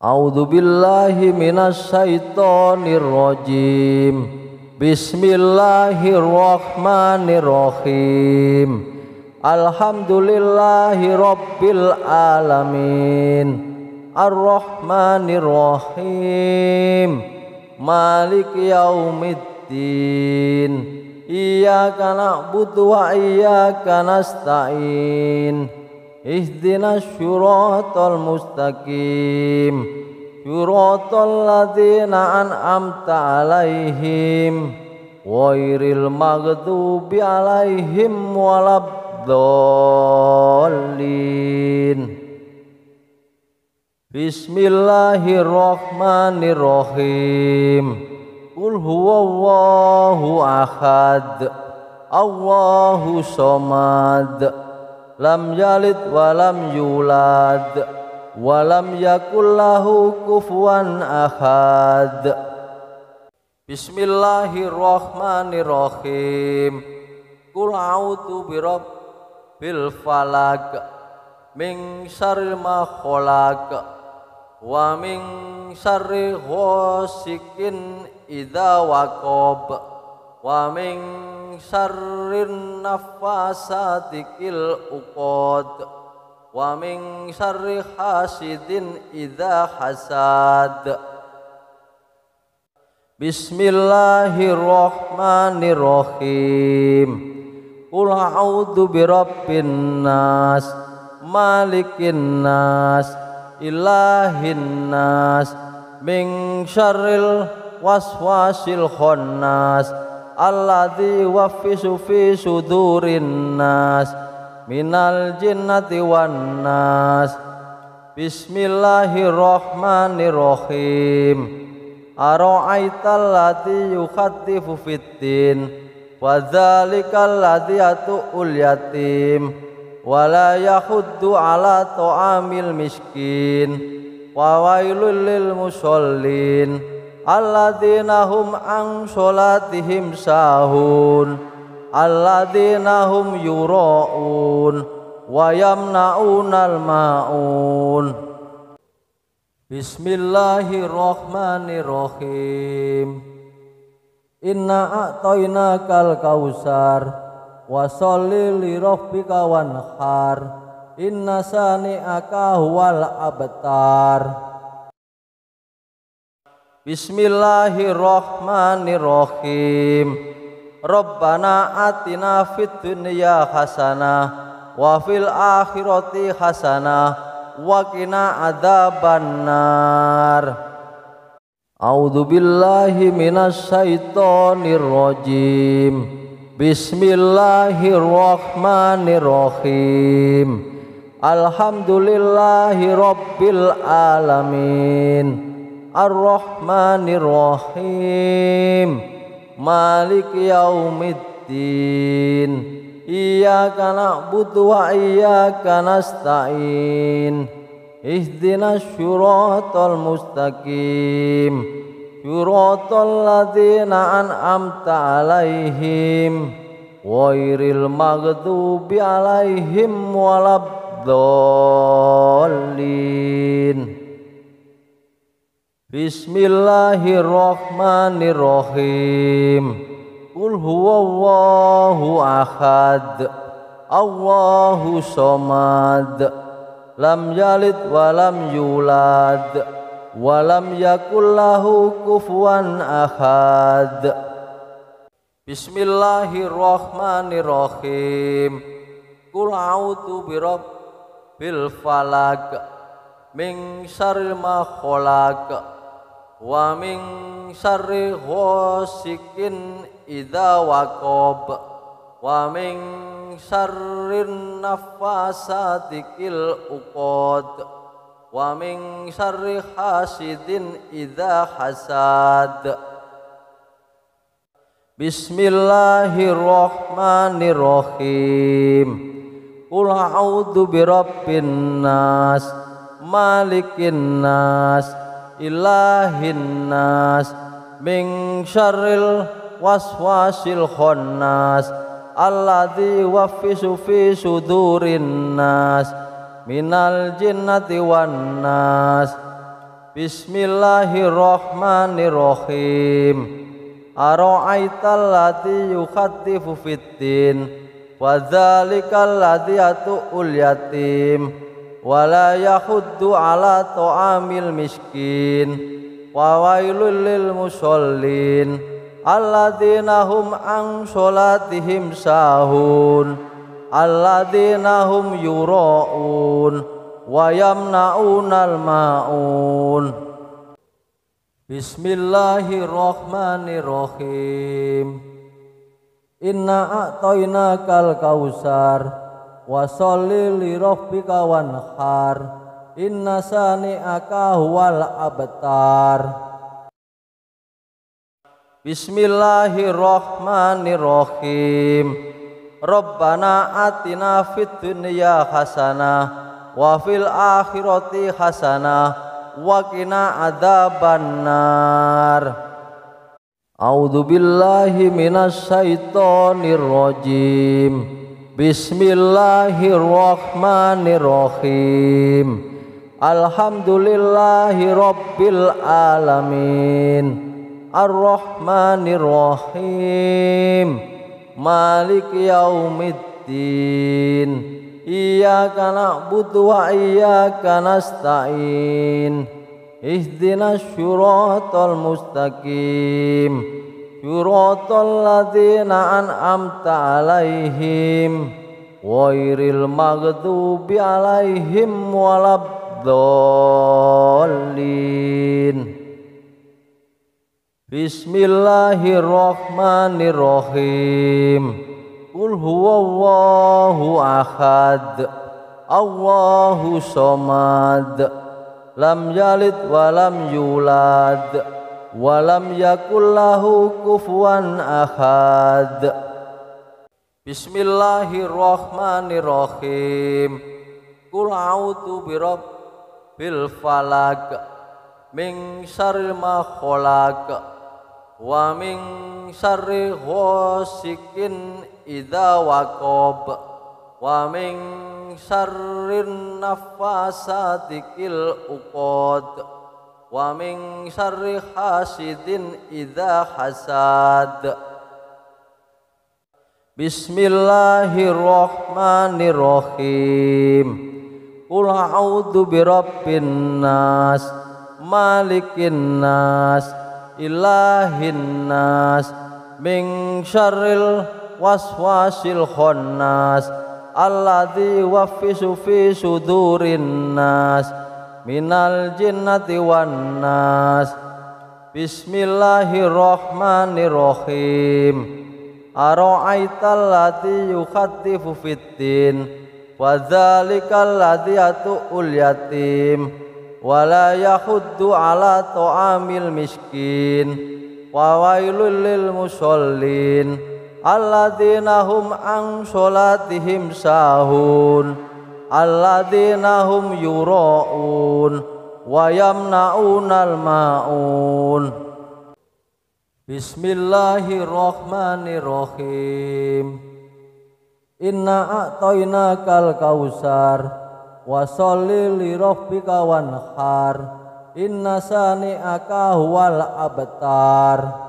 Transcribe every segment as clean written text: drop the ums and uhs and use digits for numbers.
A'udzu billahi minasy syaithanir rajim. Bismillahirrahmanirrahim. Alhamdulillahi rabbil alamin. Ar-Rahmanir Rahim. Maliki yaumiddin. Iyyaka na'budu wa iyyaka nasta'in. Ihdinas syiratal mustaqim. Syiratal ladzina an'amta 'alaihim ghairil maghdubi 'alaihim waladdallin. Bismillahirrahmanirrahim. Qul huwallahu ahad. Allahu somad. Lam yalid wa lam yulad wa lam yakul lahu kufuwan ahad. Bismillahirrahmanirrahim. Qul a'udzu birabbil falaq min syarri ma khalaq wa min syarri ghasikin idza waqab wa min syarrin naffasati fil uqad wa min syarri hasidin idza hasad. Bismillahirrahmanirrahim. Qul a'udzu birabbin nas malikin nas ilahin nas min syarril waswasil khannas alladzi yuwaswisu fi sudurin nas minal jinnati wan nas. Bismillahirrahmanirrahim. Ara'aital ladzi yukhaddifu fiddin wa dzalikal ladzi yatu'ul yatim wa la yahuddu ala ta'amil miskin wa wailul lil musallin alladzina hum an sholatihim sahun alladzina hum yura'un wa yamna'unal ma'un. Bismillahirrahmanirrahim. Inna a'tainakal kausar wa sholli li rabbika wanhar inna sani'aka huwal abtar. Bismillahirrahmanirrahim. Rabbana atina fid dunya hasanah wa fil akhirati hasanah wa qina adzabannar. A'udzu billahi minasy syaithanir rajim. Bismillahirrahmanirrahim. Alhamdulillahi rabbil alamin. Ar-Rahmanir Rahim. Maliki yaumiddin. Iyyaka na'budu wa iyyaka nasta'in. Ihdinas syiratal mustaqim. Syiratal ladzina an'amta 'alaihim ghairil maghdubi 'alaihim waladdallin. Bismillahirrahmanirrahim. Qul huwallahu ahad. Allahu somad. Lam yalid wa lam yulad wa lam yakul lahu kufuwan ahad. Bismillahirrahmanirrahim. Qul a'udzu birabbil falaq min syarri ma khalaq wa min syarri ghasikin idza waqab wa min syarrin naffasati fil uqad wa min syarri hasidin idza hasad. Bismillahirrahmanirrahim. Qul a'udzu birabbin nas malikin nas ilahin nas min syarril waswasil khannas alladzi yuwaswisu fi sudurin nas minal jinnati wan nas. Bismillahirrahmanirrahim. Ara'aital ladzi yukhadzifu fiddin wa dzalikal ladzi yatu'ul yatim wa la yahuddu ala ta'amil miskin wa wailul lil musallin alladzina hum an sholatihim sahun alladzina hum yura'un wa yamna'unal ma'un. Bismillahirrahmanirrahim. Inna a'tainakal kausar wa sholli li rabbika wanhar inna sani'aka huwal abtar. Bismillahirrahmanirrahim. Rabbana atina fid dunya hasanah wa fil akhirati hasanah wa qina adzabannar. A'udzu billahi minasy syaithanir rajim. Bismillahirrahmanirrahim. Alhamdulillahi rabbil alamin. Ar-Rahmanir Rahim. Maliki yaumiddin. Iyyaka na'budu wa iyyaka nasta'in. Ihdinas syiratal mustaqim. Syiratal ladzina an'amta 'alaihim ghairil maghdubi 'alaihim waladdallin. Bismillahirrahmanirrahim. Qul huwallahu ahad. Allahu somad. Lam yalid wa lam yulad wa lam yakul lahu kufuwan ahad. Bismillahirrahmanirrahim. Qul a'udzu birabbil falaq min syarri ma khalaq wa min syarri ghasikin idza waqab wa min syarrin naffasati fil uqad wa min syarri hasidin idza hasad. Bismillahirrahmanirrahim. Qul a'udzu birabbin nas malikin nas ilahin nas min syarril waswasil khannas alladzi yuwaswisu fi sudurin nas minal jinnati wan nas. Bismillahirrahmanirrahim. Ara'aital ladzi yukhadzifu fiddin wa dzalikal ladzi yatu'ul yatim wa la yahuddu ala ta'amil miskin wa wailul lil musallin alladzina hum an sholatihim sahun alladzina hum yura'un wa yamna'unal ma'un. Bismillahirrahmanirrahim. Inna a'tainakal kausar wa sholli li rabbika wanhar inna sani'aka huwal abtar.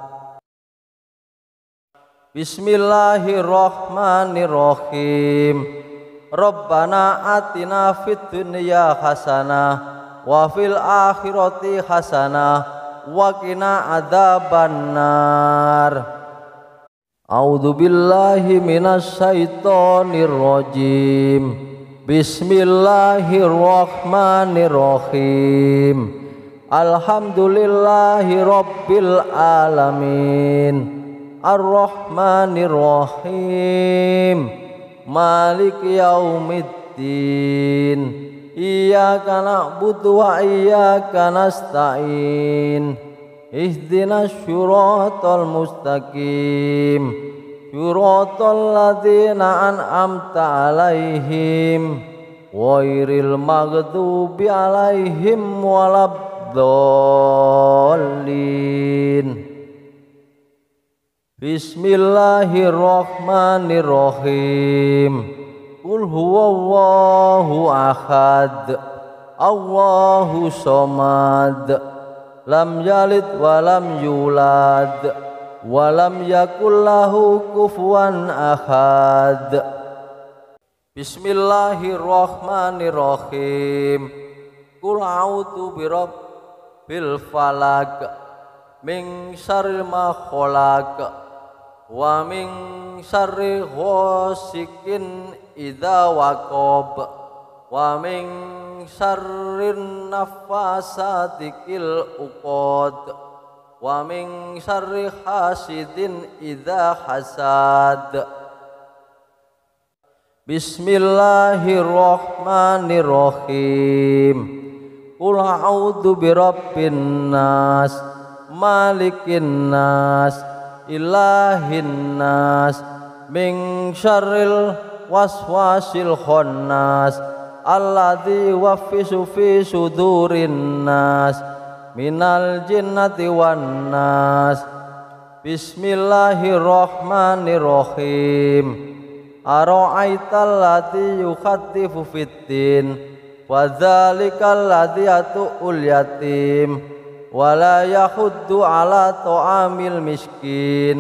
Bismillahirrahmanirrahim. Rabbana atina fid dunya hasanah wa fil akhirati hasanah wa qina adzabannar. A'udzu billahi minasy syaithanir rajim. Bismillahirrahmanirrahim. Alhamdulillahi rabbil alamin. Ar-Rahmanir Rahim. Maliki yaumiddin. Iyyaka na'budu wa iyyaka nasta'in. Ihdinas syiratal mustaqim. Syiratal ladzina an'amta 'alaihim ghairil maghdubi 'alaihim waladdallin. Bismillahirrahmanirrahim. Qul huwallahu ahad. Allahu somad, lam yalid walam yulad, walam yakul lahu kufuwan ahad. Bismillahirrahmanirrahim. Qul a'udzu birabbil falaq, min syarri ma khalaq, wa min syarri ghasikin idza waqab, wa min syarrin nafasati fil uqad, wa min syarri hasidin idza hasad. Bismillahirrahmanirrahim. Qul a'udzu birabbin nas, malikin nas, ilahin nas, min syarril waswasil khannas, alladzi yuwaswisu fi sudurin nas, minal jinnati wan nas. Bismillahirrahmanirrahim. Ara'aital ladzi yukhatifu fiddin, wa dzalikal ladzi yatu'ul yatim, wa la yahuddu ala ta'amil miskin,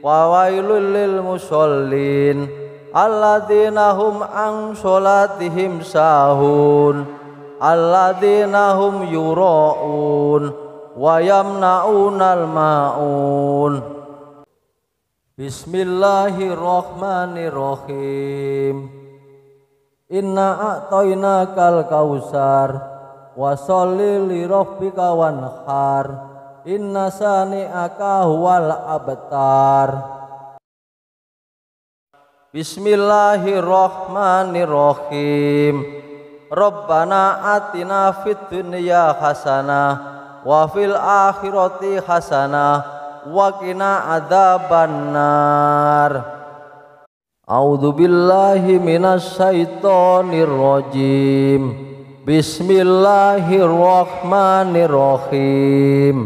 wa wailul lil musallin alladzina hum an sholatihim sahun, alladzina hum yura'un wa yamna'unal ma'un. Bismillahirrahmanirrahim. Inna a'tainakal kausar, wa sholli li rabbika wanhar, inna sani'aka huwal abtar. Bismillahirrahmanirrahim. Rabbana atina fid dunya hasanah wa fil akhirati hasanah wa qina adzabannar. A'udzu billahi minasy syaithanir rajim. Bismillahirrahmanirrahim.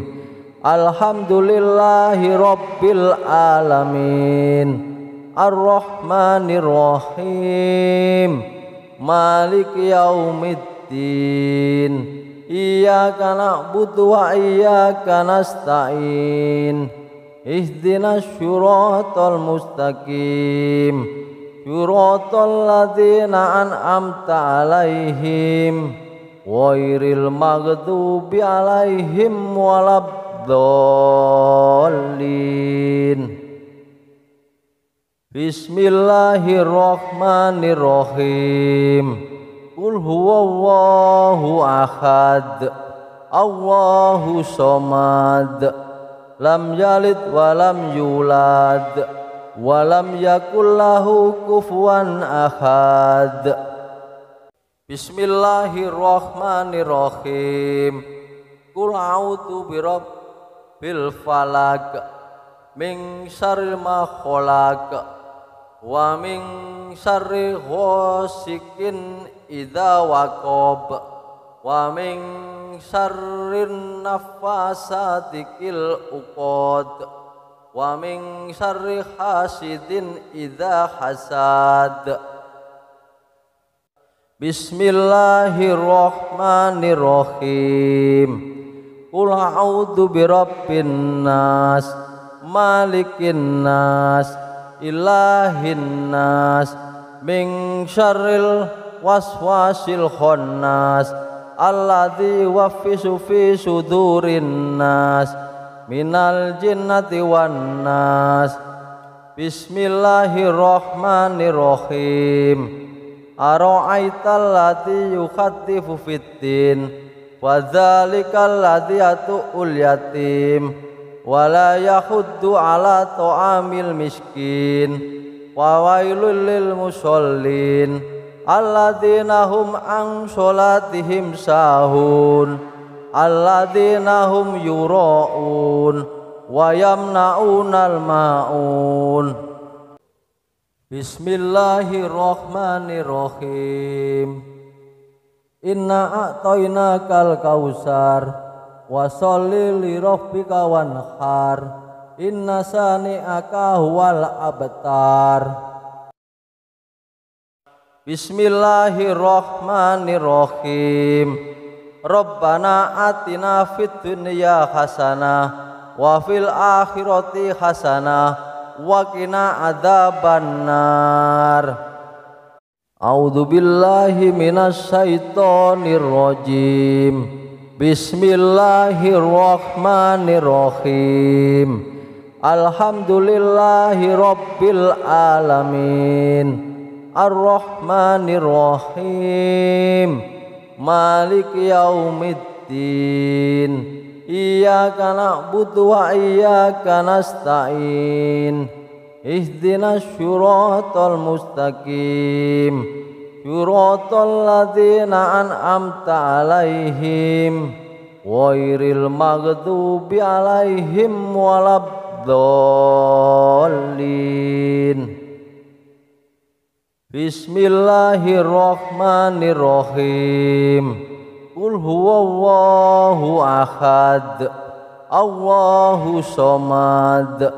Alhamdulillahi rabbil alamin, arrahmanirrahim, maliki yaumiddin. Iyyaka na'budu wa iyyaka nasta'in. Ihdinas syiratal mustaqim, syiratal ladzina an'amta 'alaihim, ghairil maghdubi 'alaihim waladdallin. Bismillahirrahmanirrahim. Qul huwallahu ahad, Allahu somad, lam yalid walam yulad, walam yakul lahu kufuwan ahad. Bismillahirrahmanirrahim. Qul a'udzu birabbil falaq, min syarri ma khalaq, wa min syarri ghasikin idza waqab, wa min syarrin nafasati fil uqad, wa min syarri hasidin idza hasad. Bismillahirrahmanirrahim. Qul a'udzu birabbin nas, malikin nas, ilahin nas, min syarril waswasil khannas, alladzi yuwaswisu fi sudurin nas, minal jinnati wan nas. Bismillahirrahmanirrahim. Ara'aital ladzi yukhatifu fiddin, wa dzalikal ladzi yatu'ul yatim, wa la yahuddu ala ta'amil miskin, wa wailul lil musallin alladzina hum an sholatihim sahun, alladzina hum yura'un wa yamna'unal ma'un. Bismillahirrahmanirrahim. Inna a'tainakal kausar, wa sholli li rabbika wanhar, inna sani'aka huwal abtar. Bismillahirrahmanirrahim. Rabbana atina fid dunya hasanah wa fil akhirati hasanah wa qina adzabannar. A'udzu billahi minasy syaithanir rajim. Bismillahirrahmanirrahim. Alhamdulillahi rabbil alamin. Ar-Rahmanir-Rahim. Maliki yaumiddin. Iyyaka na'budu wa iyyaka nasta'in. Ihdinas syiratal mustaqim. Syiratal ladzina an'amta 'alaihim ghairil maghdubi 'alaihim waladdallin. Bismillahirrahmanirrahim. Qul huwallahu ahad. Allahu somad.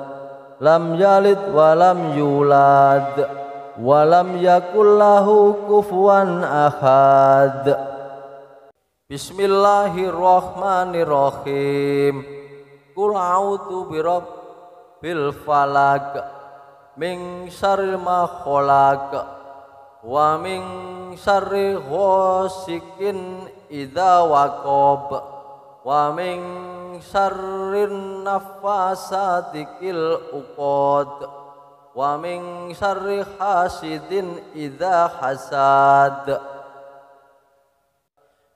Lam yalid wa lam yulad wa lam yakul lahu kufuwan ahad. Bismillahirrahmanirrahim. Qul a'udzu birabbil falaq min syarri ma khalaq wa min syarri ghasikin idza waqab wa min syarrin nafasati fil uqad wa min syarri hasidin idza hasad.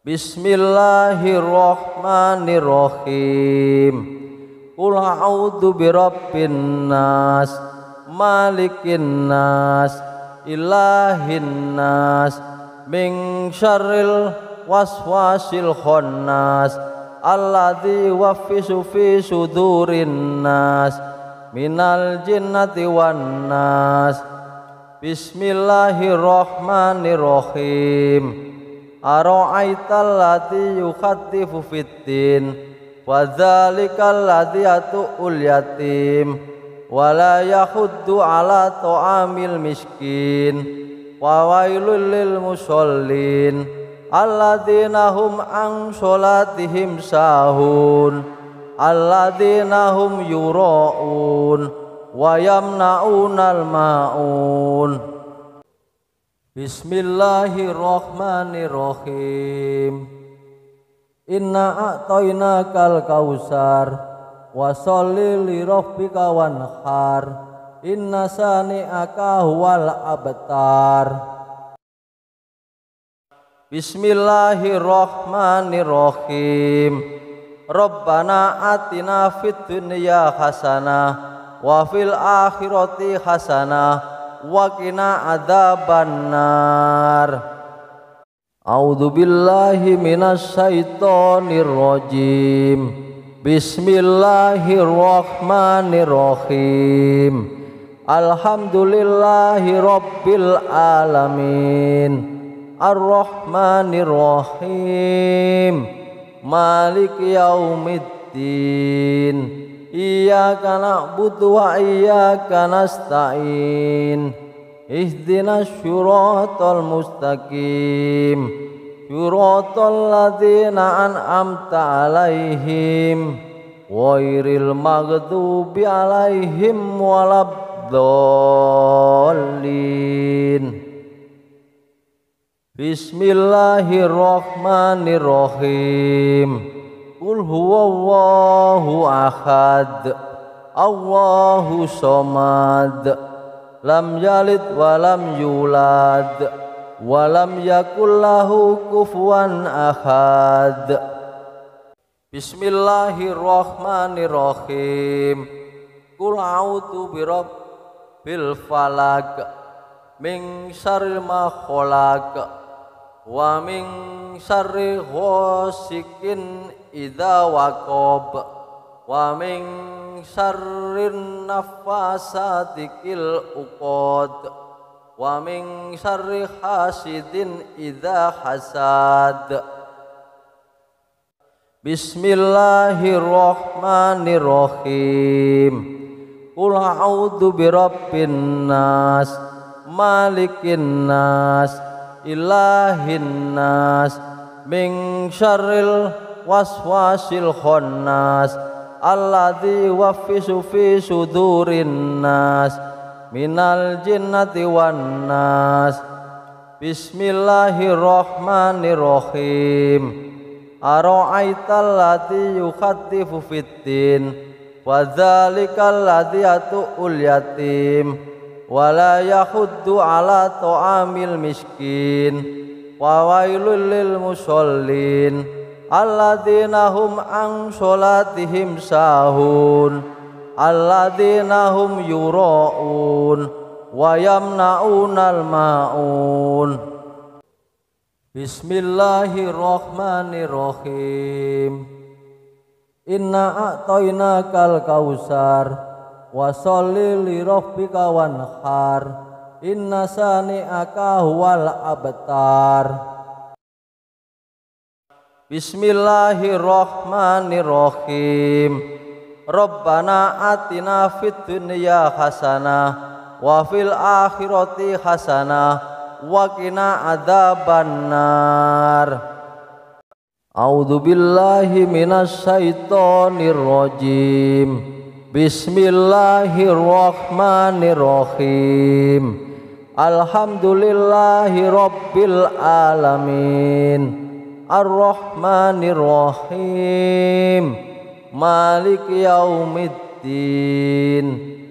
Bismillahirrahmanirrahim. Qul a'udzu birabbin nas malikin nas ilahin nas min syarril waswasil khannas alladzi yuwaffisu fi sudurin nas minal jinnati wan nas. Bismillahirrahmanirrahim. Ara'aital ladzi yukhatifu fiddin wa dzalikal ladzi yatu'ul yatim wa la yahuddu ala ta'amil miskin wa wailul lil musallin alladzina hum an sholatihim sahun alladzina hum yura'un wa yamna'unal ma'un. Bismillahirrahmanirrahim. Inna a'tainakal kausar wa sholli li rabbika wanhar. Inna sani'aka huwal abtar. Bismillahirrahmanirrahim. Rabbana atina fid dunya hasanah wa fil akhirati hasanah wa qina adzabannar. A'udzu billahi minasy syaithanir rajim. Bismillahirrahmanirrahim. Alhamdulillahi rabbil alamin. Ar-Rahmanir-Rahim. Maliki yaumiddin. Iyyaka na'budu wa iyyaka nasta'in. Ihdinas syiratal mustaqim. Syiratal ladzina an'amta 'alaihim ghairil maghdubi 'alaihim waladdallin. Bismillahirrahmanirrahim. Qul huwallahu ahad. Allahu somad. Lam yalid wa lam yulad wa lam yakul lahu kufuwan ahad. Bismillahirrahmanirrahim. Qul a'udzu birabbil falaq min syarri ma khalaq wa min syarri ghasikin idza waqab wa min syarrin nafasati fil uqad wa min syarri hasidin idza hasad. Bismillahirrahmanirrahim. Qul a'udzu birabbin nas malikin nas ilahin nas min syarril waswasil khannas alladzi yuwaswisu fi sudurin nas minal jinnati wan nas. Bismillahirrahmanirrahim. Ara'aital ladzi yukhattifu fiddin wa dzalikal ladzi yatu'ul yatim wa la yahuddu ala ta'amil miskin wa wailul lil musallin alladzina hum an sholatihim sahun alladzina hum yura'un wa yamna'unal ma'un. Bismillahirrahmanirrahim. Inna a'tainakal kausar wa sholli li rabbika wanhar inna sani'aka huwal abtar. Bismillahirrahmanirrahim. Rabbana atina fid dunya hasanah wa fil akhirati hasanah wa qina adzabannar. A'udzu billahi minasy syaithanir rajim. Bismillahirrahmanirrahim. Alhamdulillahi rabbil alamin. Ar-Rahmanir-Rahim. Maliki yaumiddin.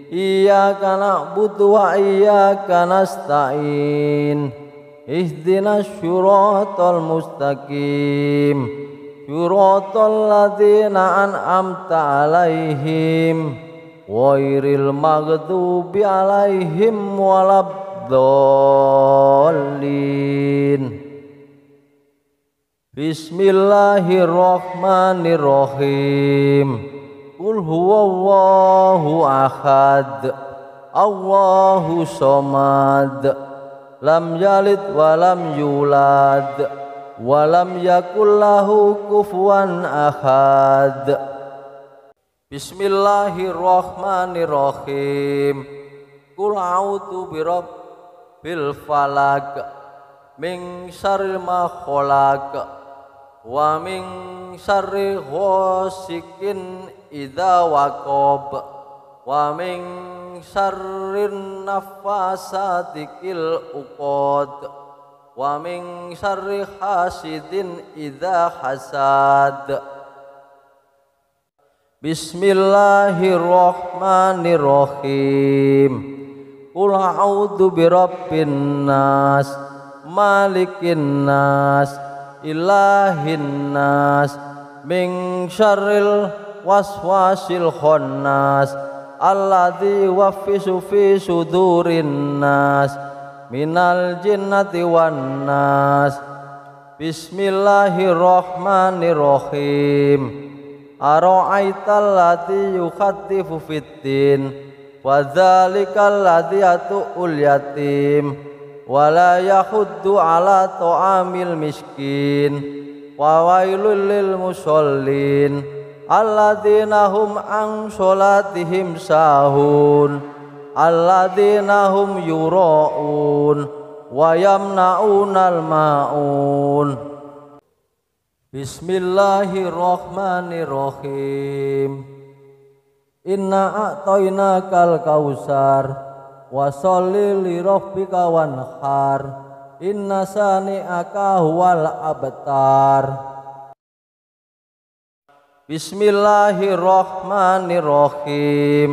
Iyyaka na'budu wa iyyaka nasta'in. Ihdinas syiratal mustaqim. Syiratal ladzina an'amta 'alaihim ghairil maghdubi 'alaihim waladdallin. Bismillahirrahmanirrahim. Qul huwallahu ahad. Allahu somad. Lam yalid wa lam yulad wa lam yakul lahu kufuwan ahad. Bismillahirrahmanirrahim. Qul a'udzu birabbil falaq min syarri ma khalaq wa min syarri ghasikin idza waqab wa min syarrin nafasati fil uqad wa min syarri hasidin idza hasad. Bismillahirrahmanirrahim. Qul a'udzu birabbin nas malikin nas ilahin nas min syarril waswasil khannas alladzi yuwaswisu fi sudurin nas minal jinnati wan nas. Bismillahirrahmanirrahim. Ara'aital ladzi yukhattifu fiddin wa dzalikal ladzi yatu'ul yatim wa la yahuddu ala ta'amil miskin wa wailul lil musallin alladzina hum an sholatihim sahun alladzina hum yura'un wa yamna'unal ma'un. Bismillahirrahmanirrahim. Inna a'tainakal kausar wa sholli li rabbika wanhar inna sani'aka huwal abtar. Bismillahirrahmanirrahim.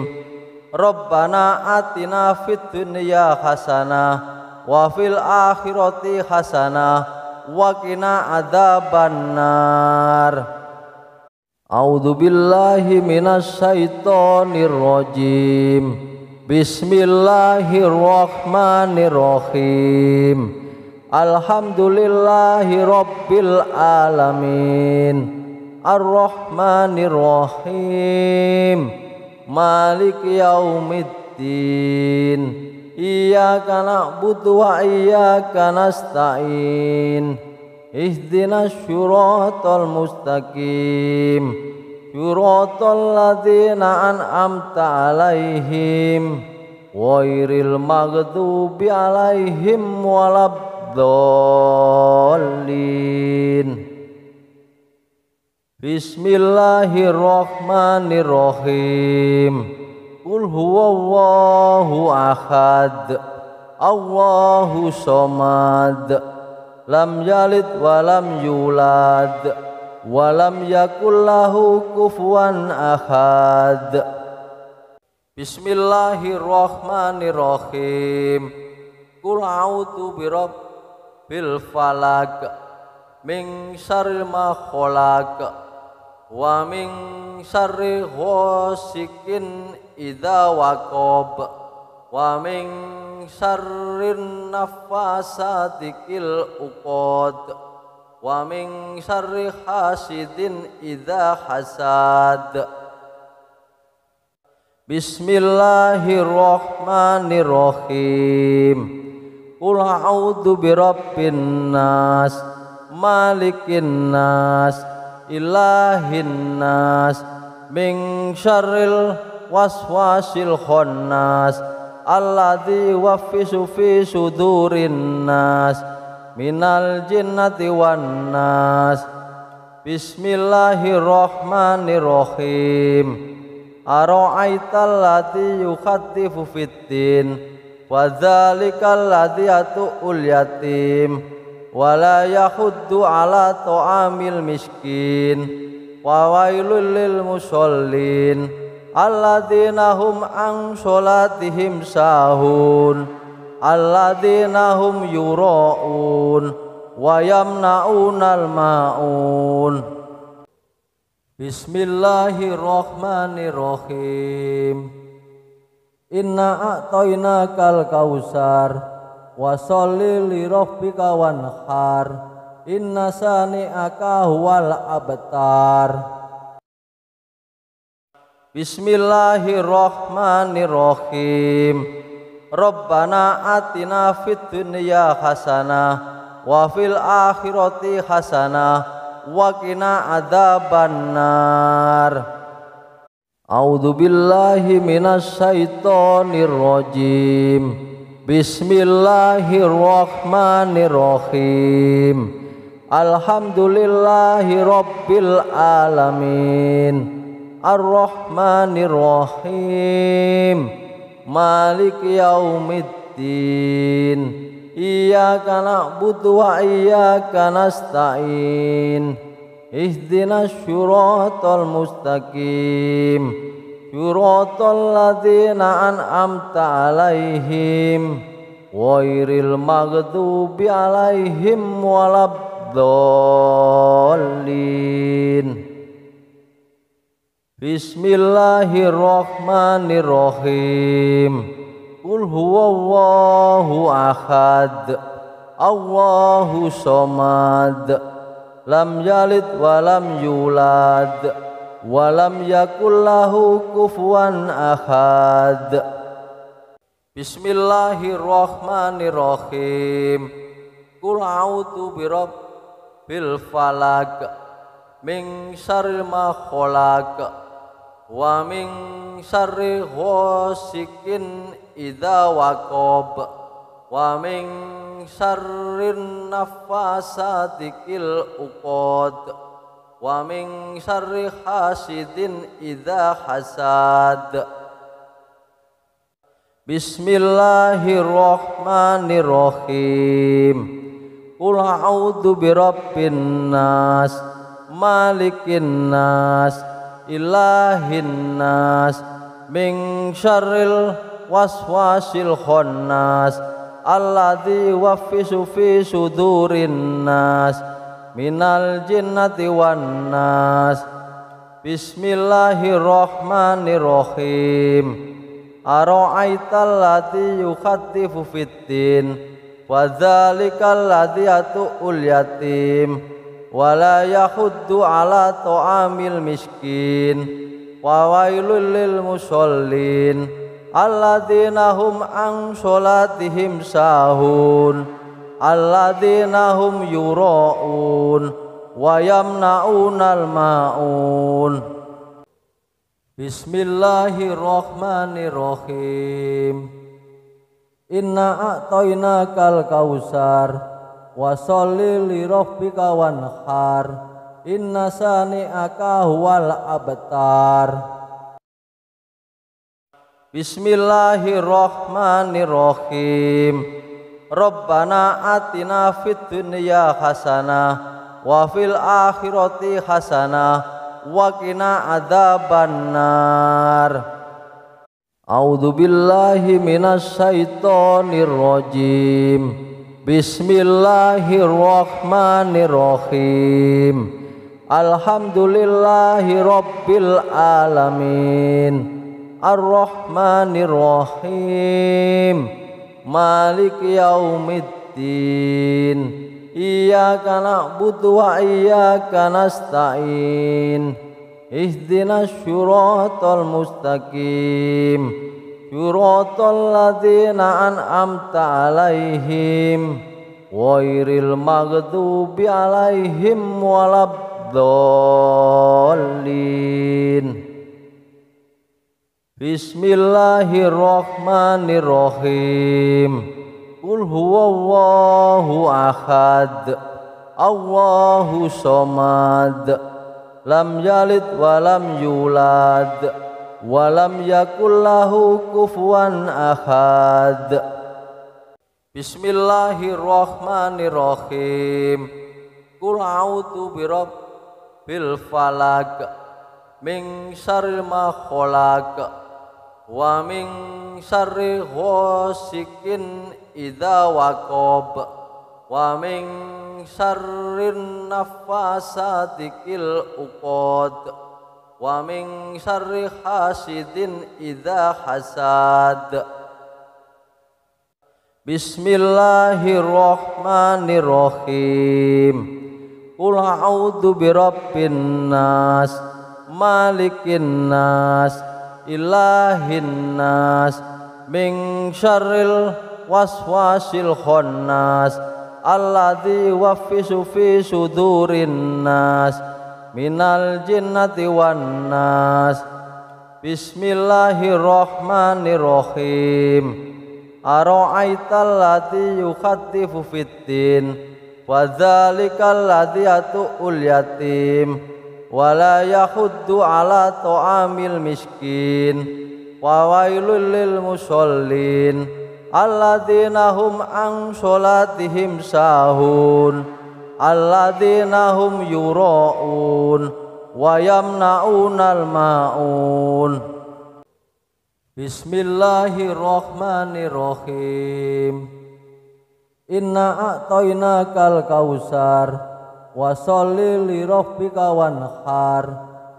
Rabbana atina fid dunya hasanah wa fil akhirati hasanah wa qina adzabannar. A'udzu billahi minasy syaithanir rajim. Bismillahirrahmanirrahim. Alhamdulillahi rabbil alamin. Ar-Rahmanir-Rahim. Maliki yaumiddin. Iyyaka na'budu wa iyyaka nasta'in. Ihdinas syiratal mustaqim. Syiratal ladzina an'amta 'alaihim ghairil maghdubi alaihim waladdallin. Bismillahirrahmanirrahim. Qul huwallahu ahad, Allahu somad, lam yalid walam yulad, walam yakul lahu kufuwan ahad. Bismillahirrahmanirrahim. Qul a'udzu birabbil falaq, min syarri ma khalaq, wa min syarri ghasikin idza waqab, wa min syarrin nafasati fil uqad, wa min syarri hasidin idza hasad. Bismillahirrahmanirrahim. Qul a'udzu birabbin nas, malikin nas, ilahin nas, min syarril waswasil khannas, alladzi yuwaswisu fi sudurin nas, minal jinnati wan nas. Bismillahirrahmanirrahim. Ara'aital ladzi yukhaddifu fiddin, wa dzalikal ladzi yatu'ul yatim, wala yahuddu ala ta'amil miskin, wa wailul lil musallin alladzina hum an sholatihim sahun, alladzina hum yura'un wa yamna'unal ma'un. Bismillahirrahmanirrahim. Inna a'tainakal kausar, wa sholli li rabbika wanhar, inna sani'aka huwal abtar. Bismillahirrahmanirrahim. Rabbana atina fid dunya hasanah wa fil akhirati hasanah wa qina adzabannar. A'udzu billahi minasy syaithanir rajim. Bismillahirrahmanirrahim. Alhamdulillahi rabbil alamin, arrahmanirrahim, maliki yaumiddin. Iyyaka na'budu wa iyyaka nasta'in. Ihdinas syiratal mustaqim, syiratal ladzina an'amta 'alaihim, ghairil maghdubi 'alaihim waladdallin. Bismillahirrahmanirrahim. Qul huwallahu ahad, Allahu somad, lam yalid walam yulad, walam yakul lahu kufuwan ahad. Bismillahirrahmanirrahim. Qul a'udzu birabbil falaq, min syarri ma khalaq, wa min syarri ghasikin idza waqab, wa min syarrin nafasati fil uqad, wa min syarri hasidin idza hasad. Bismillahirrahmanirrahim. Qul a'udzu birabbin nas, malikin nas, ilahin nas, min syarril waswasil khannas, alladzi yuwaswisu fi sudurin nas, minal jinnati wan nas. Bismillahirrahmanirrahim. Ara'aital ladzi yukhaddifu fiddin, wa dzalikal ladzi yatu'ul yatim, wala yahuddu ala ta'amil miskin, wa wailul lil musallin alladzina hum an sholatihim sahun, alladzina hum yura'un wa yamna'unal ma'un. Bismillahirrahmanirrahim. Inna a'tainakal kausar wa sholli li rabbika wanhar inna sani'aka huwal abtar. Bismillahirrahmanirrahim. Rabbana atina fid dunya hasanah wa fil akhirati hasanah wa qina adzabannar. A'udzu billahi minasy syaithanir rajim. Bismillahirrahmanirrahim. Alhamdulillahi rabbil alamin. Ar-Rahmanir-Rahim. Maliki yaumiddin. Iyyaka na'budu wa iyyaka nasta'in. Ihdinas syiratal mustaqim. Syiratal ladzina an'amta 'alaihim ghairil maghdubi 'alaihim waladdallin. Bismillahirrahmanirrahim. Qul huwallahu ahad. Allahu somad. Lam yalid wa lam yulad wa lam yakul lahu kufuwan ahad. Bismillahirrahmanirrahim. Qul a'udzu birabbil falaq min syarri ma khalaq wa min syarri ghasikin idza waqab wa min syarrin naffasati fil uqad wa min syarri hasidin idza hasad. Bismillahirrahmanirrahim. Qul a'udzu birabbin nas malikin nas ilahin nas min syarril waswasil khannas alladzi yuwaswisu fi sudurin nas minal jinnati wan nas. Bismillahirrahmanirrahim. Ara'aital ladzi yukhatifu fiddin wa dzalikal ladzi yatu'ul yatim wa la yahuddu ala ta'amil miskin wa wailul lil musallin alladzina hum an sholatihim sahun alladzina hum yura'un wa yamna'unal ma'un. Bismillahirrahmanirrahim. Inna a'tainakal kausar wa sholli li rabbika wanhar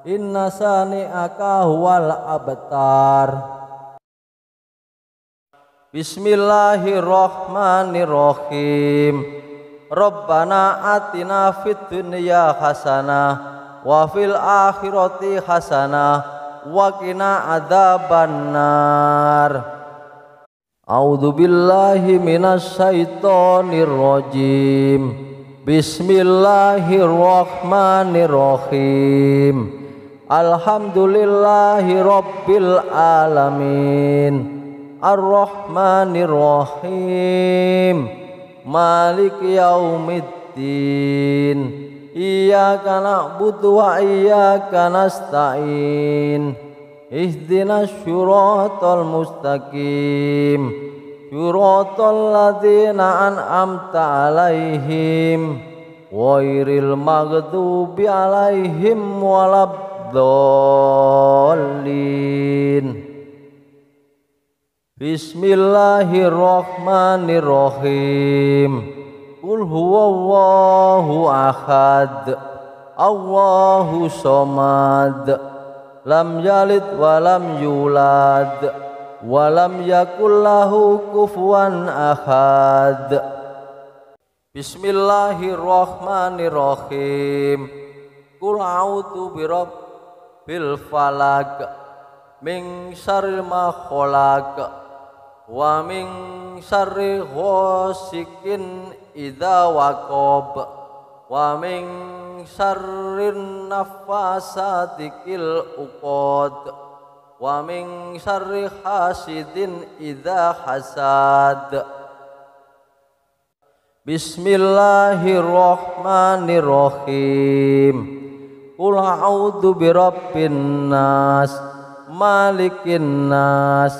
inna sani'aka huwal abtar. Bismillahirrahmanirrahim. Rabbana atina fid dunya hasanah wa fil akhirati hasanah wa qina adzabannar. A'udzu billahi minasy syaithanir rajim. Bismillahirrahmanirrahim. Alhamdulillahi rabbil alamin. Ar-Rahmanir-Rahim. Maliki yaumiddin. Iyyaka na'budu wa iyyaka nasta'in. Ihdinas syiratal mustaqim. Syiratal ladzina an'amta 'alaihim ghairil maghdubi 'alaihim waladdallin. Bismillahirrahmanirrahim. Qul huwallahu ahad. Allahu somad. Lam yalid wa lam yulad wa lam yakul lahu kufuwan ahad. Bismillahirrahmanirrahim. Qul a'udzu birabbil falaq min syarri ma khalaq wa min syarri ghasikin idza waqab wa min syarrin naffasati fil uqad wa min syarri hasidin idza hasad. Bismillahirrahmanirrahim. Qul a'udzu birabbin nas, malikin nas,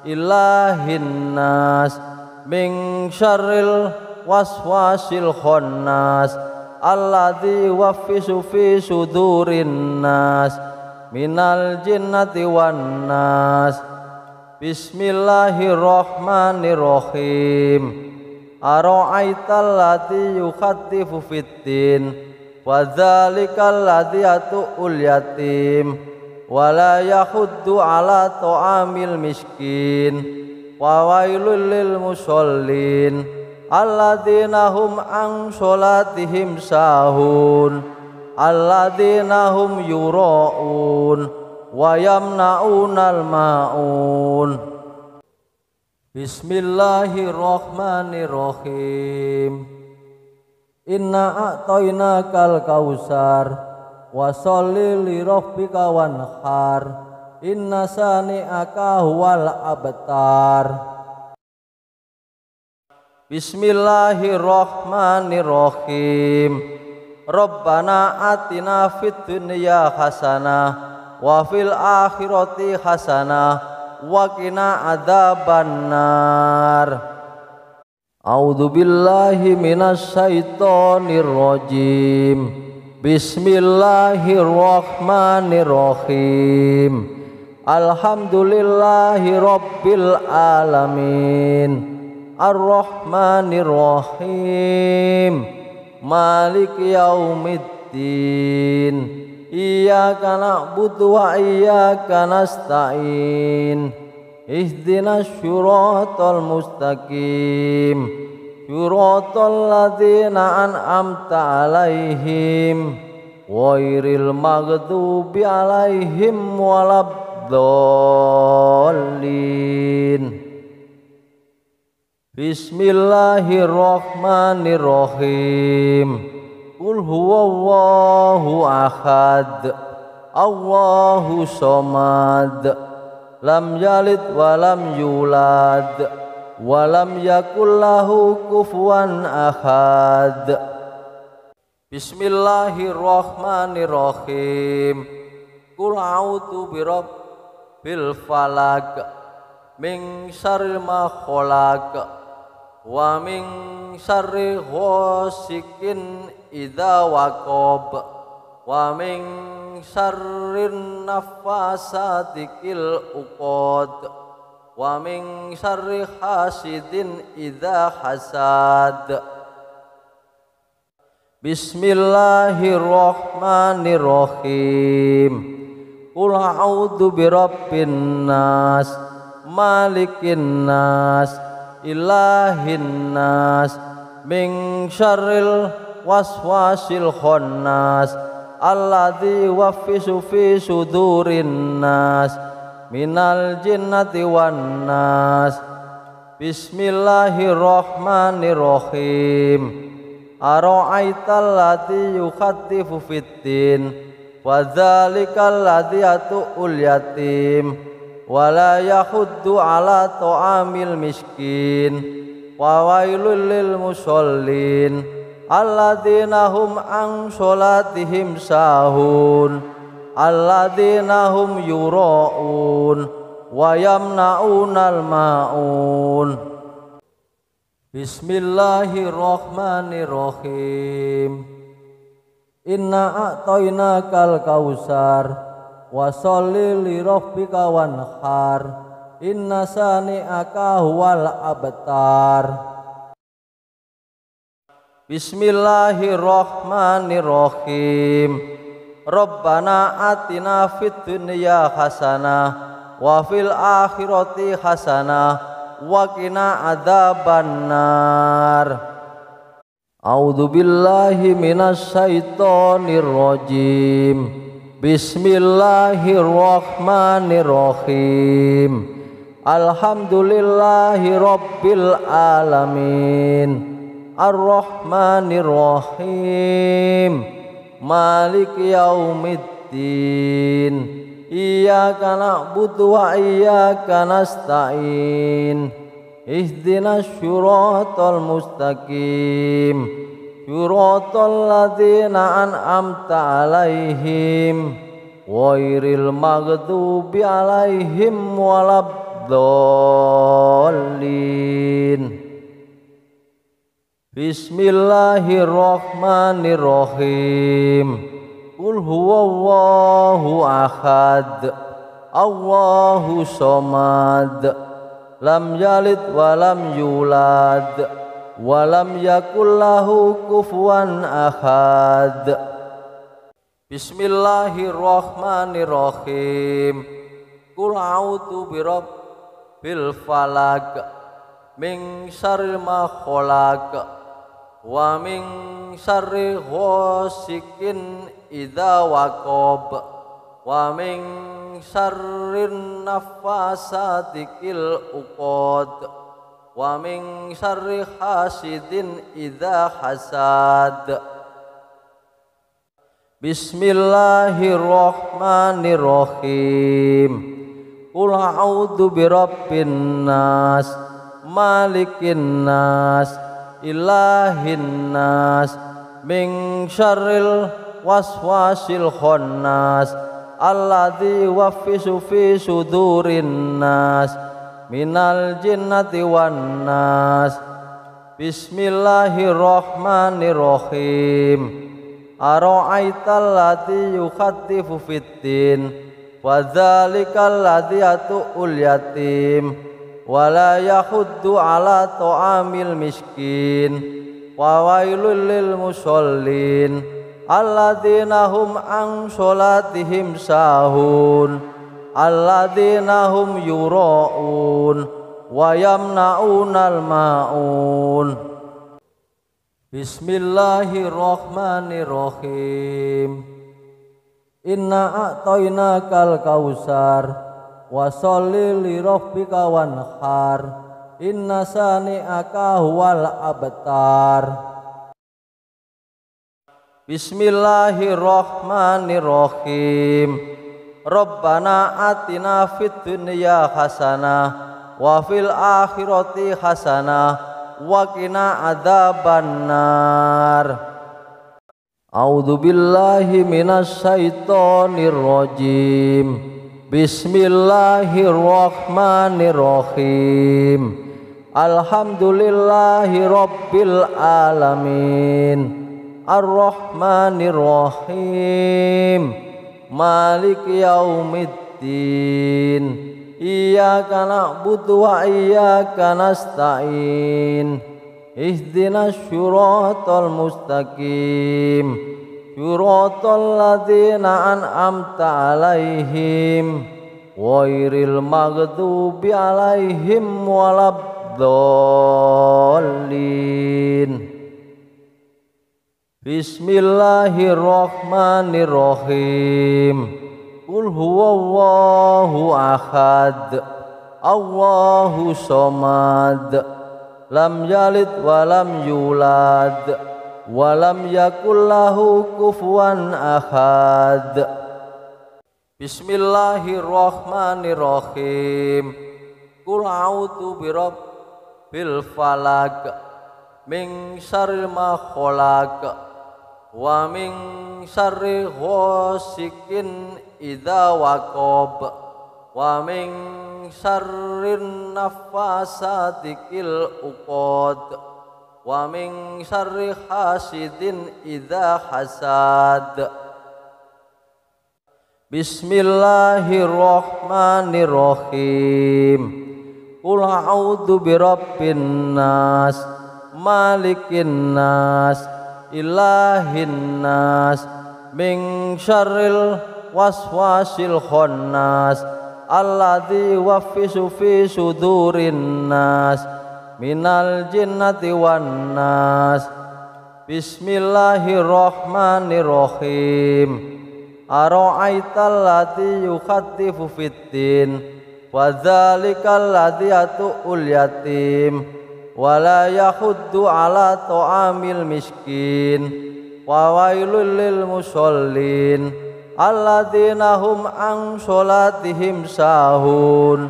ilahin nas, min syarril waswasil khannas, alladzi yuwaswisu fi sudurin nas, minal jinnati wan nas. Bismillahirrahmanirrahim. Ara'aital ladzi yukhatifu fiddin, wa dzalikal ladzi yatu'ul yatim, wa la yahuddu ala ta'amil miskin, wa wailul lil musallin alladzina hum an sholatihim sahun, alladzina hum yura'un wa yamna'unal ma'un. Bismillahirrahmanirrahim. Inna a'tainakal kausar, wa sholli li rabbika wanhar, inna sani'aka huwal abtar. Bismillahirrahmanirrahim. Rabbana atina fid dunya hasanah wa fil akhirati hasanah wa qina adzabannar. A'udzu billahi minasy syaithanir rajim. Bismillahirrahmanirrahim. Alhamdulillahi rabbil alamin. Ar-Rahmanir Rahim. Maliki yaumiddin. Iyyaka na'budu wa iyyaka nasta'in. Ihdinas syiratal mustaqim. Syiratal ladzina an'amta 'alaihim ghairil maghdubi 'alaihim waladdallin. Bismillahirrahmanirrahim. Qul huwallahu ahad, Allahu somad, lam yalid wa lam yulad, wa lam yakul lahu kufuwan ahad. Bismillahirrahmanirrahim. Qul a'udzu birabbil falaq, min syarri ma khalaq, wa min syarri ghasikin idza waqab, wa min syarrin naffasati fil uqad, wa min syarri hasidin idza hasad. Bismillahirrahmanirrahim. Qul a'udzu birabbin nas, malikin nas, ilahin nas, min syarril waswasil khannas, alladzi yuwaswisu fi sudurin nas, minal jinnati wan nas. Bismillahirrahmanirrahim. Ara'aital ladzi yukhatifu fiddin, wa dzalikal ladzi yatu'ul yatim, wa la yahuddu ala ta'amil miskin, wa wailul lil musallin alladzina hum an sholatihim sahun, alladzina hum yura'un wa yamna'unal ma'un. Bismillahirrahmanirrahim. Inna a'tainakal kausar, wa sholli li rabbika wanhar, inna sani'aka huwal abtar. Bismillahirrahmanirrahim. Rabbana atina fid dunya hasanah wa fil akhirati hasanah wa qina adzabannar. A'udzu billahi minasy syaithanir rajim. Bismillahirrahmanirrahim. Alhamdulillahi rabbil alamin. Ar-Rahmanir Rahim. Maliki yaumiddin. iyyaka na'budu wa iyyaka nasta'in ihdinas syiratal mustaqim syiratal ladzina an'amta 'alaihim ghairil maghdubi 'alaihim waladdallin. Bismillahirrahmanirrahim. Qul huwallahu ahad, Allahu somad, lam yalid walam yulad, walam yakul lahu kufuwan ahad. Bismillahirrahmanirrahim. Qul a'udzu birabbil falaq min syarri ma khalaq wa min syarri ghasikin idza waqab wa min syarrin naffasati fil uqad wa min syarri hasidin idza hasad. Bismillahirrahmanirrahim. Qul a'udzu birabbin nas malikin nas ilahin nas min syarril waswasil khannas alladzi yuwaswisu fi sudurin nas minal jinnati wan nas. Bismillahirrahmanirrahim. Ara'aital ladzi yukhatifu fiddin wa dzalikal ladzi yatu'ul yatim wala yahuddu ala ta'amil miskin wa wailul lil musallin alladzina hum an sholatihim sahun alladzina hum yura'un wa yamna'unal ma'un. Bismillahirrahmanirrahim. Inna a'tainakal kausar wa sholli li rabbika wanhar inna sani'aka huwal abtar. Bismillahirrahmanirrahim. Rabbana atina fid dunya hasanah wa fil akhirati hasanah wa qina adzabannar. A'udzu billahi minasy syaithanir rajim. Bismillahirrahmanirrahim. Alhamdulillahi rabbil alamin. Ar-Rahmanirrahim. Maliki yaumiddin. Iyyaka na'budu wa iyyaka nasta'in. Ihdinas syiratal mustaqim syiratal ladzina an'amta 'alaihim ghairil maghdubi 'alaihim waladdallin. Bismillahirrahmanirrahim. Qul huwallahu ahad, Allahu somad, lam yalid walam yulad walam yakul lahu kufuwan ahad. Bismillahirrahmanirrahim. Qul a'udzu birabbil falaq min syarri ma khalaq wa min syarri ghasikin idza waqab wa min syarrin naffasati fil uqad wa min syarri hasidin idza hasad. Bismillahirrahmanirrahim. Qul a'udzu birabbin nas malikin nas ilahin nas min syarril waswasil khannas alladzi yuwaswisu fi sudurin nas minal jinnati wan nas. Bismillahirrahmanirrahim. Ara'aital ladzi yukhatifu fiddin wa dzalikal ladzi yatu'ul yatim wala yahuddu ala ta'amil miskin wa wailul lil musallin alladzina hum an sholatihim sahun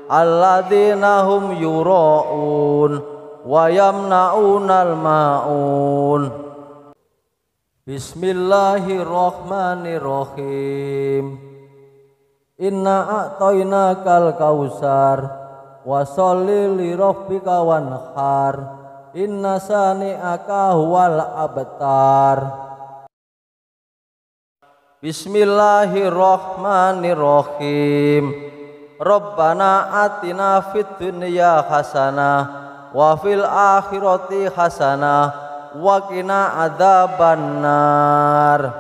alladzina hum yura'un wa yamna'unal ma'un. Bismillahirrahmanirrahim. Inna a'tainakal kausar wa sholli li rabbika wanhar inna sani'aka huwal abtar. Bismillahirrahmanirrahim. Rabbana atina fid dunya hasanah wa fil akhirati hasanah wa qina adzabannar.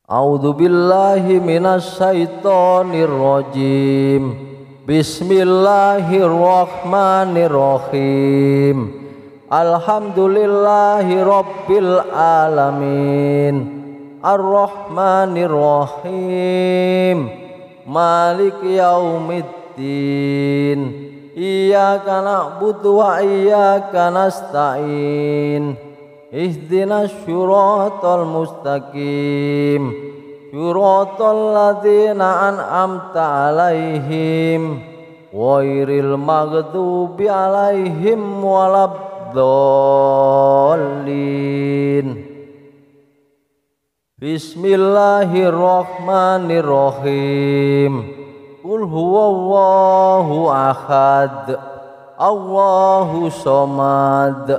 A'udzu billahi minasy syaithanir rajim. Bismillahirrahmanirrahim. Alhamdulillahi rabbil alamin. Ar-Rahmanir Rahim. Maliki yaumiddin. Iyyaka na'budu wa iyyaka nasta'in. Ihdinas syiratal mustaqim. Syiratal ladzina an'amta 'alaihim ghairil maghdubi 'alaihim waladdallin. Bismillahirrahmanirrahim. Qul huwallahu ahad. Allahu somad.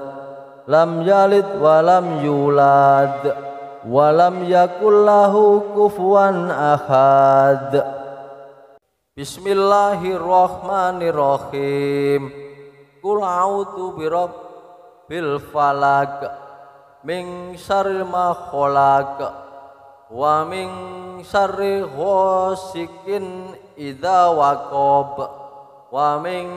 Lam yalid wa lam yulad wa lam yakul lahu kufuwan ahad. Bismillahirrahmanirrahim. Qul a'udzu birabbil falaq min syarri ma khalaq wa min syarri ghasikin idza waqab wa min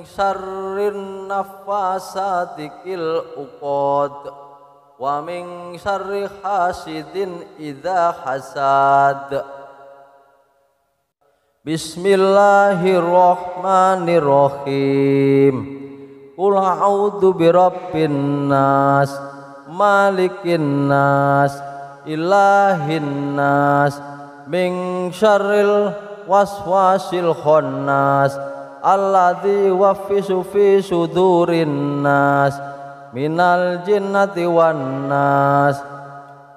syarrin nafasati fil uqad wa min syarri hasidin idza hasad. Bismillahirrahmanirrahim. Qul a'udzu birabbin nas malikin nas ilahin nas min syarril waswasil khannas alladzi yuwaffisu fi sudurin nas minal jinnati wan nas.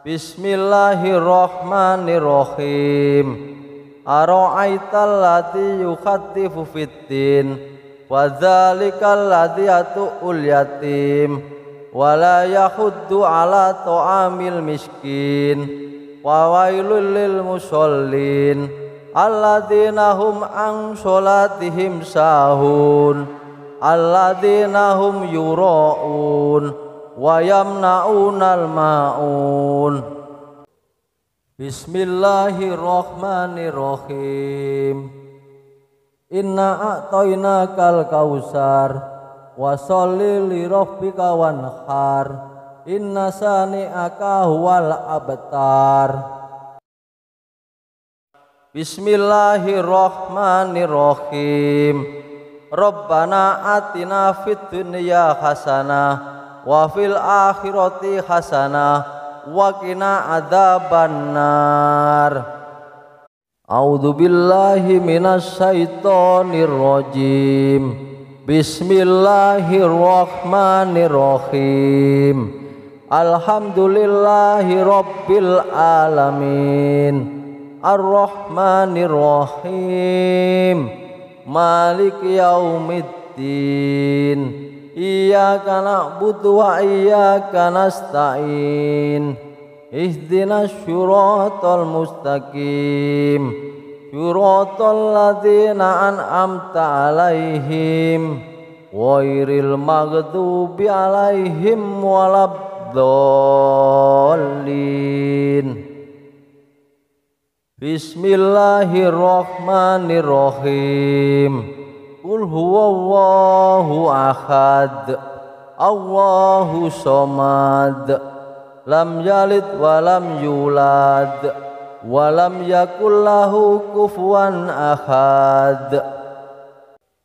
Bismillahirrahmanirrahim. Ara'aital ladzi yukhatifu fiddin wa dzalikal ladzi yatu'ul yatim wa la yahuddu ala ta'amil miskin wa wailul lil musallin alladzina hum an sholatihim sahun alladzina hum yura'un wa yamna'unal ma'un. Bismillahirrahmanirrahim. Inna a'tainakal kausar wa sholli li rabbika wanhar inna sani'aka huwal abtar. Bismillahirrahmanirrahim. Rabbana atina fid dunya hasanah wa fil akhirati hasanah wa qina adzabannar. A'udzu billahi minasy syaithanir rajim. Bismillahirrahmanirrahim. Alhamdulillahi rabbil alamin. Ar-Rahmanir Rahim. Maliki yaumiddin. Iyyaka na'budu wa iyyaka nasta'in. Ihdinas syiratal mustaqim. Syiratal ladzina an'amta 'alaihim ghairil maghdubi 'alaihim waladdallin. Bismillahirrahmanirrahim. Qul huwallahu ahad. Allahu somad. Lam yalid wa lam yulad wa lam yakul lahu kufuwan ahad.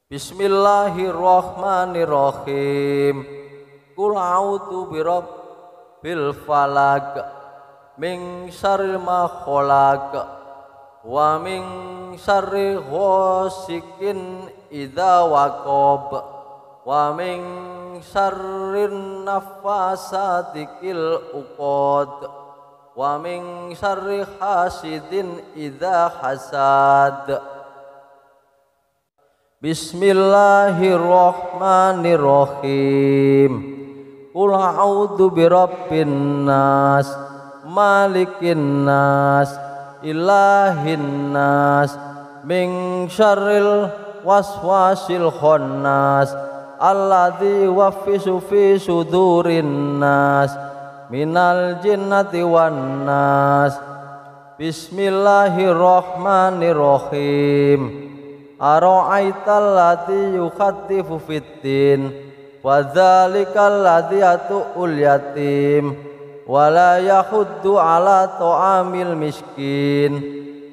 Bismillahirrahmanirrahim. Qul a'udzu birabbil falaq min syarril ma khalaq wa min syarri ghasikin idza waqab wa min syarrin nafasati fil uqad wa min syarri hasidin idza hasad. Bismillahirrahmanirrahim. Qul a'udzu birabbin nas, malikin nas, ilahin nas, min syarril waswasil khannas, alladzi yuwaswisu fi sudurin nas, minal jinnati wan nas. Bismillahirrahmanirrahim. Ara'aital ladzi yukhattifu fiddin wa dzalikal ladzi yatu'ul yatim wa la yahuddu ala ta'amil miskin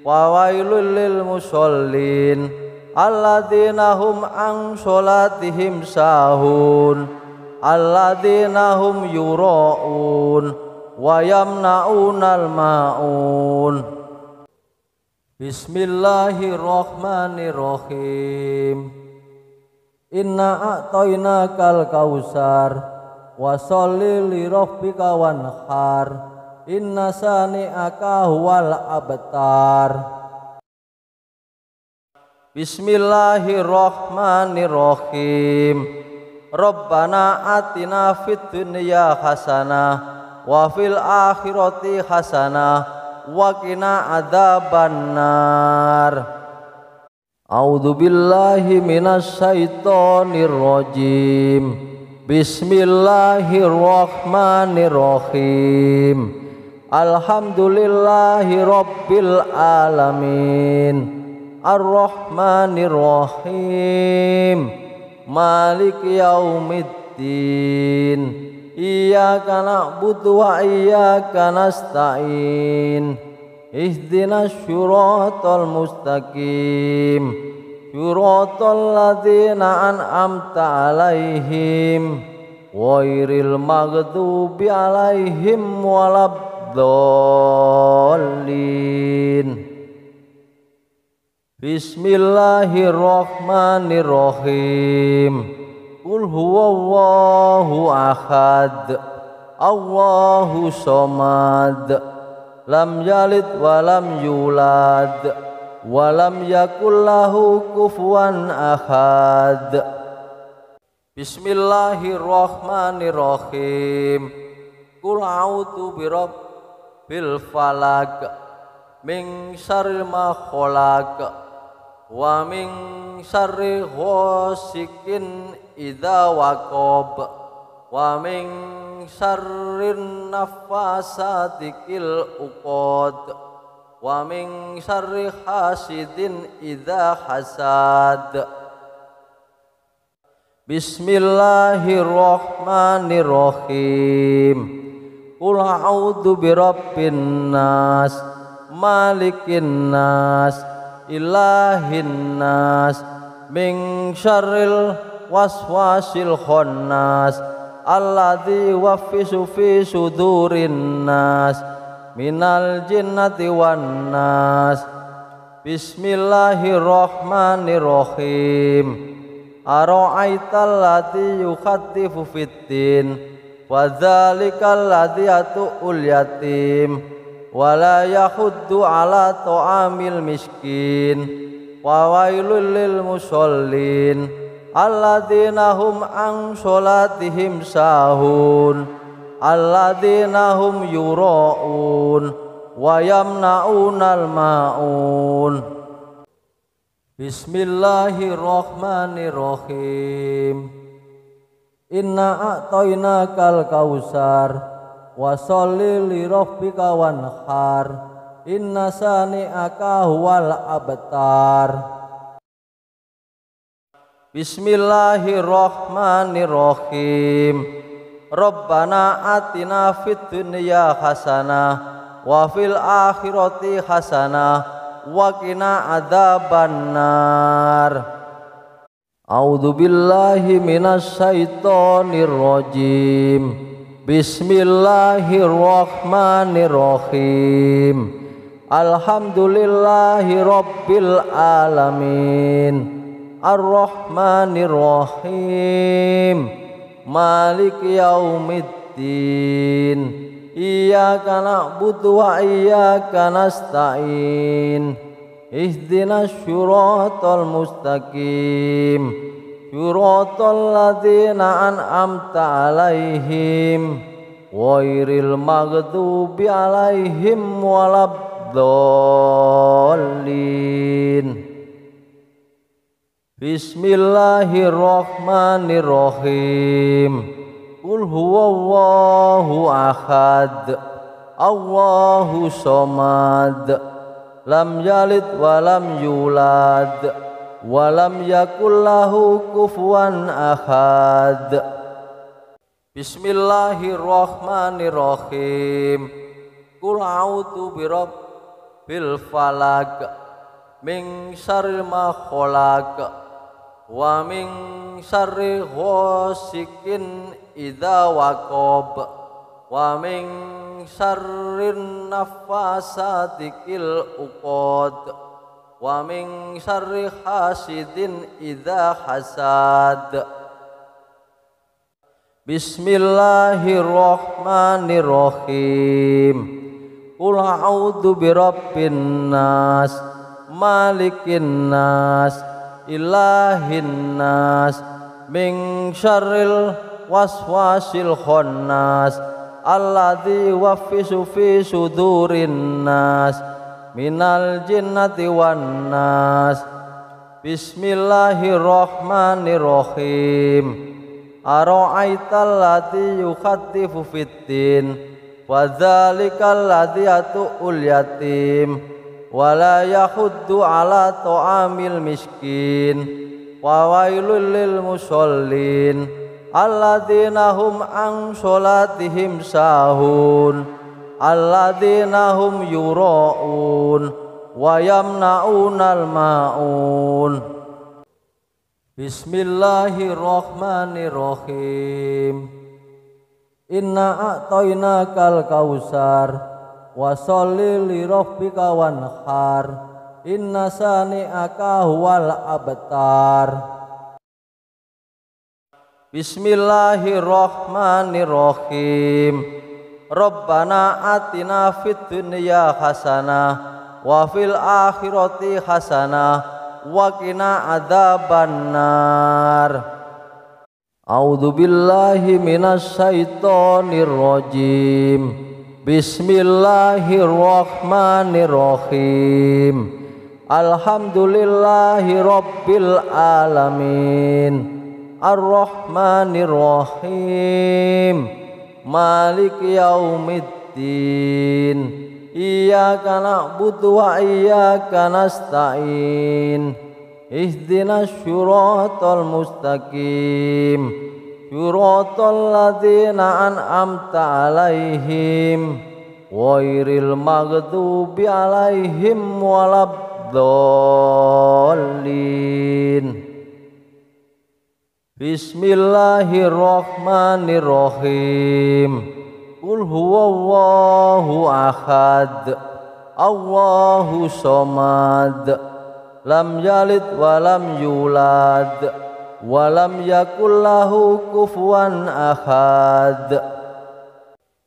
wa wailul lil musallin alladzina hum an sholatihim sahun alladzina hum yura'un wa yamna'unal ma'un. Bismillahirrahmanirrahim. Inna a'tainakal kausar wa sholli li rabbika wanhar inna sani'aka huwal abtar. Bismillahirrahmanirrahim. Rabbana atina fid dunya hasanah wa fil akhirati hasanah wa qina adzabannar. A'udzu billahi minasy syaithanir rajim. Bismillahirrahmanirrahim. Alhamdulillahi rabbil alamin. Ar-Rahmanir-Rahim. Maliki yaumiddin. Iyyaka na'budu wa iyyaka nasta'in. Ihdinas syiratal mustaqim. Syiratal ladzina an'amta 'alaihim ghairil maghdubi 'alaihim waladdallin. Bismillahirrahmanirrahim. Qul huwallahu ahad, Allahu somad, lam yalid wa lam yulad, wa lam yakul lahu kufuwan ahad. Bismillahirrahmanirrahim. Qul a'udzu birabbil falaq, min syarril ma khalaq, wa min syarri ghasikin idza waqab, wa min syarrin nafasati fil uqad, wa min syarri hasidin idza hasad. Bismillahirrahmanirrahim. Qul a'udzu birabbin nas, malikin nas, ilahin nas, min syarril waswasil khannas, alladzi yuwaswisu fi sudurin nas, minal jinnati wan nas. Bismillahirrahmanirrahim. Ara'aital ladzi yukhattifu fiddin wa dzalikal ladzi yatu'ul yatim wa la yahuddu ala ta'amil miskin wa wailul lil musallin alladzina hum an sholatihim sahun alladzina hum yura'un wa yamna'unal ma'un. Bismillahirrahmanirrahim. Inna a'tainakal kausar wa sholli li rabbika wanhar inna sani'aka huwal abtar. Bismillahirrahmanirrahim. Rabbana atina fid dunya hasanah wa fil akhirati hasanah wa qina adzabannar. A'udzu billahi minasy syaithanir rajim. Bismillahirrahmanirrahim. Alhamdulillahi rabbil alamin. Ar-Rahmanirrahim. Maliki yaumiddin. Iyyaka na'budu wa iyyaka nasta'in. Ihdinas syiratal mustaqim. Syiratal ladzina an'amta 'alaihim ghairil maghdubi 'alaihim waladdallin. Bismillahirrahmanirrahim. Qul huwallahu ahad. Allahu somad. Lam yalid wa lam yulad. Walam yakul lahu kufuwan ahad. Bismillahirrahmanirrahim. Qul a'udzu birabbil falaq min syarri ma khalaq wa min syarri ghasikin idza waqab wa min syarrin naffasati fil 'uqad wa min syarri hasidin idza hasad. Bismillahirrahmanirrahim. Qul a'udzu birabbin nas, malikin nas, ilahin nas, min syarril waswasil khannas, alladzi yuwaswisu fi sudurin nas, minal jinnati wan nas. Bismillahirrahmanirrahim. Ara'aital ladzi yukhaddifu fiddin wa dzalikal ladzi yatu'ul yatim wa la yahuddu ala ta'amil miskin wa wailul lil musallin alladzina hum an sholatihim sahun alladzina hum yura'un wa yamna'unal ma'un. Bismillahirrahmanirrahim. Inna a'tainakal kausar wa sholli li rabbika wanhar inna sani'aka huwal abtar. Bismillahirrahmanirrahim. Rabbana atina fid dunya hasanah wa fil akhirati hasanah wa qina adzabannar. A'udzu billahi minasy syaithanir rajim. Bismillahirrahmanirrahim. Alhamdulillahi rabbil alamin. Ar-Rahmanirrahim. Maliki yaumiddin. Iyyaka na'budu wa iyyaka nasta'in. Ihdinas syiratal mustaqim. Syiratal ladzina an'amta 'alaihim ghairil maghdubi 'alaihim waladdallin. Bismillahirrahmanirrahim. Qul huwallahu ahad. Allahu somad. Lam yalid wa lam yulad. Wa lam yakul lahu kufuwan ahad.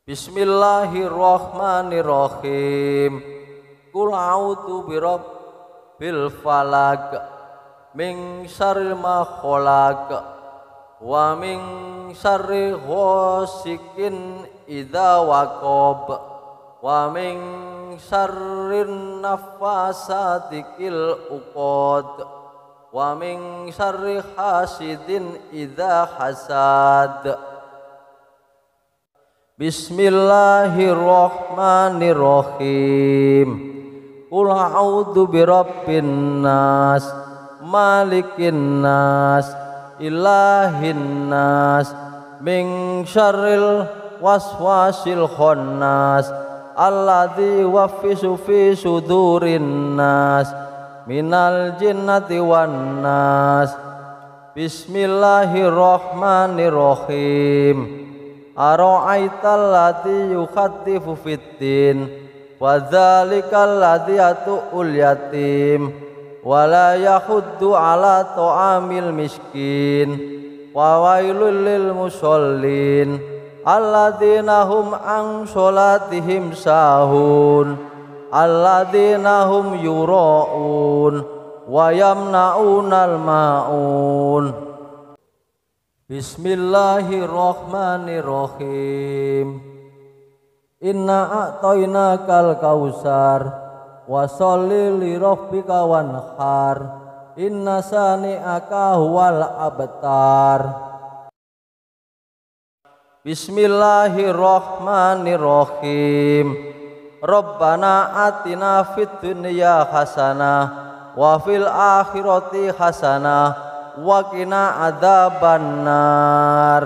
Bismillahirrahmanirrahim. Qul a'udzu birabbil falaq min syarri ma khalaq wa min syarri ghasikin idza waqab wa min syarrin naffasati fil 'uqad wa min syarri hasidin idza hasad. Bismillahirrahmanirrahim. Qul a'udzu birabbin nas, malikin nas, ilahin nas, min syarril waswasil khannas, alladzi yuwaswisu fi sudurin nas, minal jinnati wan nas. Bismillahirrahmanirrahim. ara'aital ladzi yukhaddifu fiddin wadzalikal ladzi yatu'ul yatim wala yahuddu ala ta'amil miskin wa wailul lil musallin alladzina hum an sholatihim sahun alladzina hum yura'un wa yamna'unal ma'un. Bismillahirrahmanirrahim. Inna a'tainakal kausar wa sholli li rabbika wanhar inna sani'aka huwal abtar. Bismillahirrahmanirrahim. Rabbana atina fid dunya hasanah wa fil akhirati hasanah wa qina adzabannar.